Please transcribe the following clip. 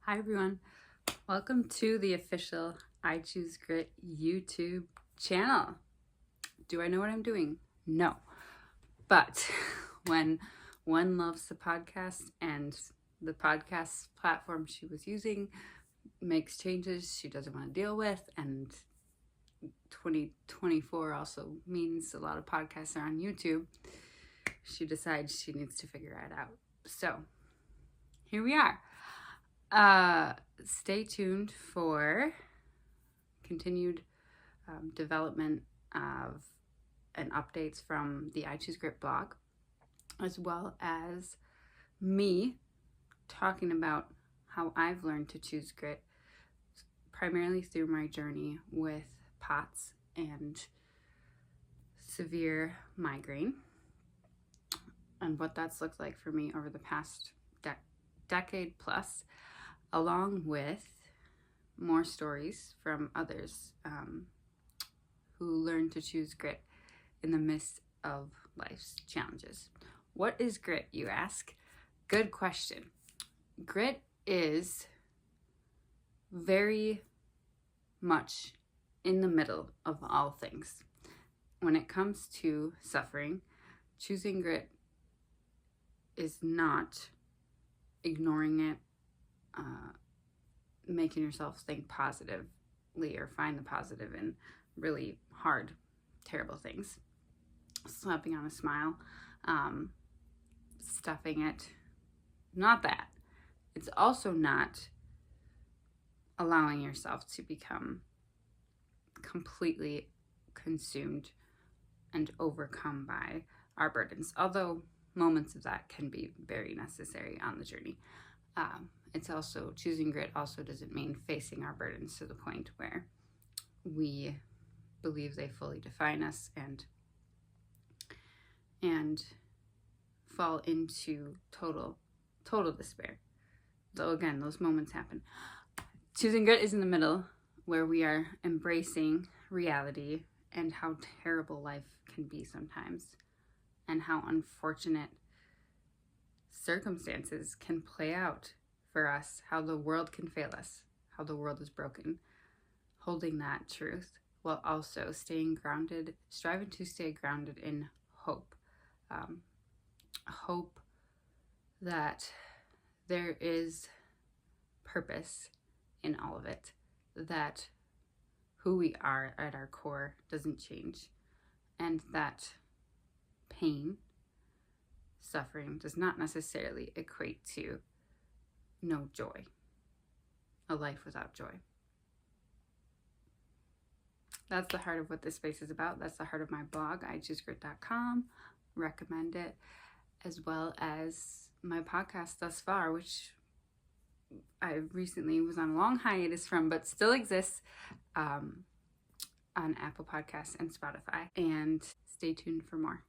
Hi everyone, welcome to the official I Choose Grit YouTube channel. Do I know what I'm doing? No. But when one loves the podcast and the podcast platform she was using makes changes she doesn't want to deal with, and 2024 also means a lot of podcasts are on YouTube, she decides she needs to figure it out. So here we are. Stay tuned for continued development of and updates from the I Choose Grit blog, as well as me talking about how I've learned to choose grit, primarily through my journey with POTS and severe migraine, and what that's looked like for me over the past decade plus, along with more stories from others who learn to choose grit in the midst of life's challenges. What is grit, you ask? Good question. Grit is very much in the middle of all things. When it comes to suffering, choosing grit is not ignoring it, making yourself think positively or find the positive in really hard, terrible things. Slapping on a smile, stuffing it. Not that. It's also not allowing yourself to become completely consumed and overcome by our burdens, although moments of that can be very necessary on the journey. It's also, choosing grit also doesn't mean facing our burdens to the point where we believe they fully define us and fall into total despair. Though again, those moments happen. Choosing grit is in the middle, where we are embracing reality and how terrible life can be sometimes, and how unfortunate circumstances can play out for us, how the world can fail us, how the world is broken. Holding that truth while also staying grounded, striving to stay grounded in hope. Hope that there is purpose in all of it, that who we are at our core doesn't change, and that pain, suffering does not necessarily equate to no joy, a life without joy. That's the heart of what this space is about. That's the heart of my blog, ichoosegrit.com. Recommend it, as well as my podcast thus far, which I recently was on a long hiatus from, but still exists on Apple Podcasts and Spotify. And stay tuned for more.